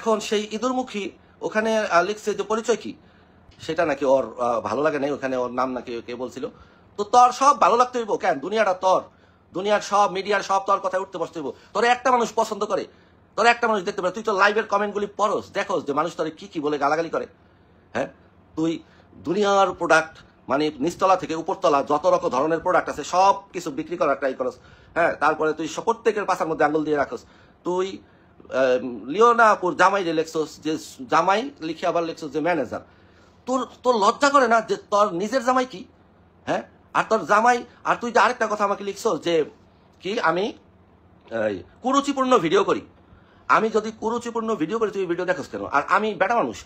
এখন সেই ইঁদুরমুখী ওখানে লিখছে যে পরিচয় কি, সেটা নাকি ওর ভালো লাগে নাই, ওখানে ওর নাম নাকি কে বলছিল। তো তোর সব ভালো লাগতে হইব কেন? দুনিয়াটা তোর, দুনিয়ার সব মিডিয়ার সব তোর কথায় উঠতে বসতে হইব। তোর একটা মানুষ পছন্দ করে, তোর একটা মানুষ দেখতে পারে, তুই তো লাইভের কমেন্টগুলি পড়স, দেখোস যে মানুষ তোর কি কি বলে গালাগালি করে। হ্যাঁ, তুই দুনিয়ার প্রোডাক্ট মানে নিচতলা থেকে উপরতলা যত রকম ধরনের প্রোডাক্ট আছে সব কিছু বিক্রি করার ট্রাই করস। হ্যাঁ, তারপরে তুই প্রত্যেকের পাশার মধ্যে আঙুল দিয়ে রাখস। তুই লিওনাপুর জামাই লেখছস যে জামাই, লিখে আবার লেখছস যে ম্যানেজার। তোর তোর লজ্জা করে না যে তোর নিজের জামাই কি? হ্যাঁ, আর তোর জামাই, আর তুই যে আরেকটা কথা আমাকে লিখছস যে কি আমি কুরুচিপূর্ণ ভিডিও করি। আমি যদি কুরুচিপূর্ণ ভিডিও করি তুই ভিডিও দেখোস কেন? আর আমি বেটা মানুষ,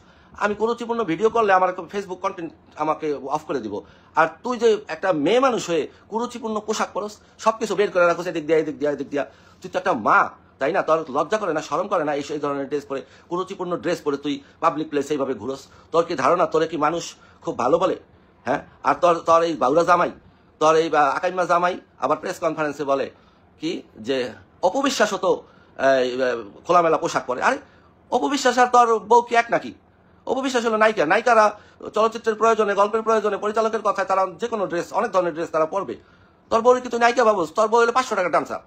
আমি কুরুচিপূর্ণ ভিডিও করলে আমার ফেসবুক কন্টেন্ট আমাকে অফ করে দিব। আর তুই যে একটা মেয়ে মানুষ হয়ে কুরুচিপূর্ণ পোশাক পরস, সবকিছু বের করে রাখোস, এদিক দিয়া এদিক দিয়া এদিক দিয়া। তুই তো একটা মা, তাই না? তোর লজ্জা করে না, শরম করে না এই ধরনের ড্রেস পরে, কুরুচিপূর্ণ ড্রেস পরে তুই পাবলিক প্লেসে এইভাবে ঘুরোস? তোর কি ধারণা তোরে কি মানুষ খুব ভালো বলে? হ্যাঁ, আর তোর তোর এই বাউরা জামাই, তোর এই আকাইমা জামাই আবার প্রেস কনফারেন্সে বলে কি যে অপবিশ্বাস হতো খোলামেলা পোশাক পরে। আরে অপবিশ্বাস আর তোর বউ কি এক নাকি? অপবিশ্বাস হলো নায়িকা, নায়িকারা চলচ্চিত্রের প্রয়োজনে, গল্পের প্রয়োজনে, পরিচালকের কথায় তারা যে কোনো ড্রেস, অনেক ধরনের ড্রেস তারা পরবে। তোর বউ কি তুই নায়িকা ভাবস? তোর বউ হলো 500 টাকার ডান্সার,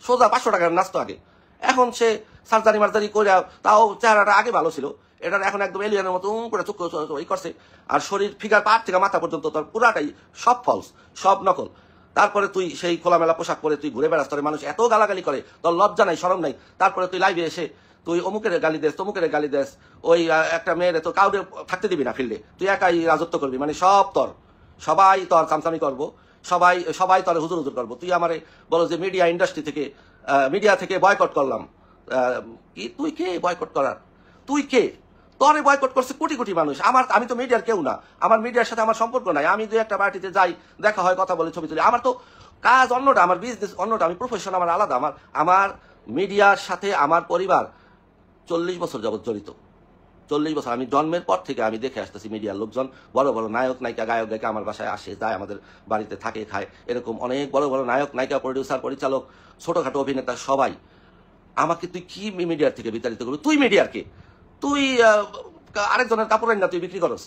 সোজা 500 টাকার নাচতো আগে। এখন সে সার্জারি মার্জারি করে, তাও চেহারাটা আগে ভালো ছিল, এটার এখন একদম এলিয়ানের মতো করে চুক্র করছে। আর শরীর ফিগার পা থেকে মাথা পর্যন্ত তোর পুরাটাই সব ফলস, সব নকল। তারপরে তুই সেই খোলামেলা পোশাক পরে তুই ঘুরে বেড়াস, তোর মানুষ এত গালাগালি করে, তোর লজ্জা নাই, শরম নাই। তারপরে তুই লাইভে এসে তুই অমুকের গালি দেস, তমুকের গালি দেস, ওই একটা মেয়ের তো কাউকে থাকতে দিবি না ফিল্ডে, তুই একাই রাজত্ব করবি, মানে সব তোর, সবাই তোর চামচামি করবো, সবাই সবাই তোর হুজুর হুজুর করবো। তুই আমারে বলো যে মিডিয়া ইন্ডাস্ট্রি থেকে, মিডিয়া থেকে বয়কট করলাম। কি তুই কে বয়কট করার? তুই কে? তোরে বয়কট করছে কোটি কোটি মানুষ। আমি তো মিডিয়ার কেউ না, আমার মিডিয়ার সাথে আমার সম্পর্ক নাই। আমি দুই একটা পার্টিতে যাই, দেখা হয়, কথা বলে, ছবি তুলি। আমার তো কাজ অন্যটা, আমার বিজনেস অন্যটা, আমি প্রফেশন আমার আলাদা। আমার মিডিয়ার সাথে আমার পরিবার 40 বছর যাবৎ জড়িত। 40 বছর, আমি জন্মের পর থেকে আমি দেখে আসতেছি মিডিয়ার লোকজন, বড় বড় নায়ক নায়িকা, গায়ক গায়িকা আমার বাসায় আসে যায়, আমাদের বাড়িতে থাকে, খায়। এরকম অনেক বড় বড় নায়ক নায়িকা, প্রডিউসার, পরিচালক, ছোটখাটো অভিনেতা সবাই। আমাকে তুই কি মিডিয়ার থেকে বিতাড়িত করবি? তুই মিডিয়ার কে? তুই আরেকজনের কাপড় না তুই বিক্রি করস?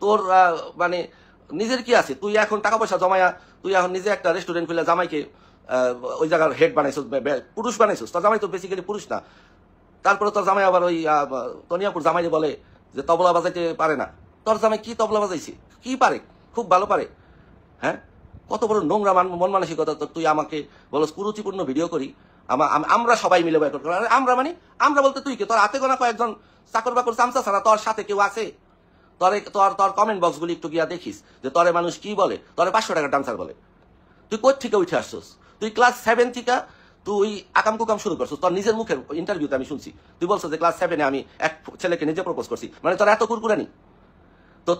তোর মানে নিজের কি আছে? তুই এখন টাকা পয়সা জমায়া তুই এখন নিজে একটা রেস্টুরেন্ট খুলে জামাইকে ওই জায়গার হেড বানাইছিস, পুরুষ বানাইছিস। তোর জামাই তো বেসিক্যালি পুরুষ না। তারপরে তোর জামাই আবার ওই তনিয়াপুর জামাই বলে যে তবলা বাজাইতে পারে না। তোর জামাই কি তবলা বাজাইছে? কি পারে? খুব ভালো পারে। হ্যাঁ, কত বড় নোংরা মন মানসিকতা। তুই আমাকে বলস কুরুচিপূর্ণ ভিডিও করি, আমরা সবাই মিলে বয়কট করি। আমরা মানে আমরা বলতে তুই কে? তোর হাতে গোনা কয়েকজন চাকর বাকর চামচা ছাড়া তোর সাথে কেউ আছে? তোর তোর কমেন্ট বক্স গুলি একটু গিয়া দেখিস যে তোরে মানুষ কি বলে। তোরে 500 টাকার ডান্সার বলে। তুই কোথ থেকে উঠে আসছস? তুই ক্লাস 7 থেকে তুই আকাম কুকাম শুরু করছিস। তোর নিজের মুখের ইন্টারভিউতে আমি শুনছি তুই বলছো যে ক্লাস 7-এ আমি এক ছেলেকে নিজে প্রপোজ করছি। মানে তোর এত কুরকুরানি? তো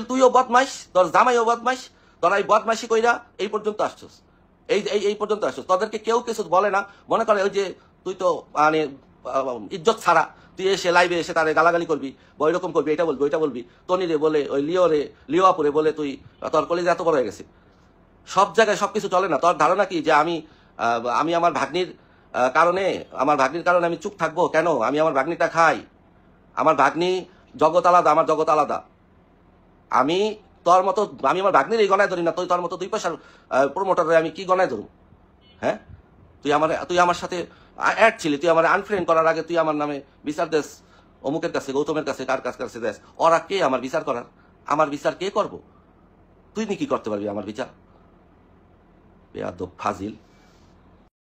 তুইও বদমাইশ, তোর জামাইও বদমাইশ, তোরা এই বদমাইশি কইরা এই পর্যন্ত আসছস, এই পর্যন্ত আসছস। তোদেরকে কেউ কিছু বলে না, মনে করে ওই যে তুই তো মানে ইজ্জত ছাড়া তুই এসে লাইভে এসে তারে গালাগালি করবি, বা ওইরকম করবি, এটা বলবি ওইটা বলবি। তনি রে বলে, ওই লিওয়াপুরে বলে তুই, তোর কলেজে এত বড় হয়ে গেছে। সব জায়গায় সবকিছু চলে না। তোর ধারণা কি যে আমি আমার ভাগ্নির কারণে, আমি চুপ থাকবো কেন? আমি আমার ভাগ্নিটা খাই। আমার ভাগ্নি জগৎ আলাদা, আমার জগৎ আলাদা। আমি তোর মতো, আমি আমার ভাগ্নির এই গণায় ধরি না। তুই তোর মতো 2 পয়সার প্রমোটারে আমি কি গণায় ধরুম? হ্যাঁ, তুই আমার সাথে অ্যাড ছিলি, তুই আমার আনফ্রেন্ড করার আগে তুই আমার নামে বিচার দেস অমুকের কাছে, গৌতমের কাছে, কার কাছে দেস। ওরা কে আমার বিচার করার? আমার বিচার কে করবো? তুই নি কি করতে পারবি আমার বিচার? বেয়াদব ফাজিল।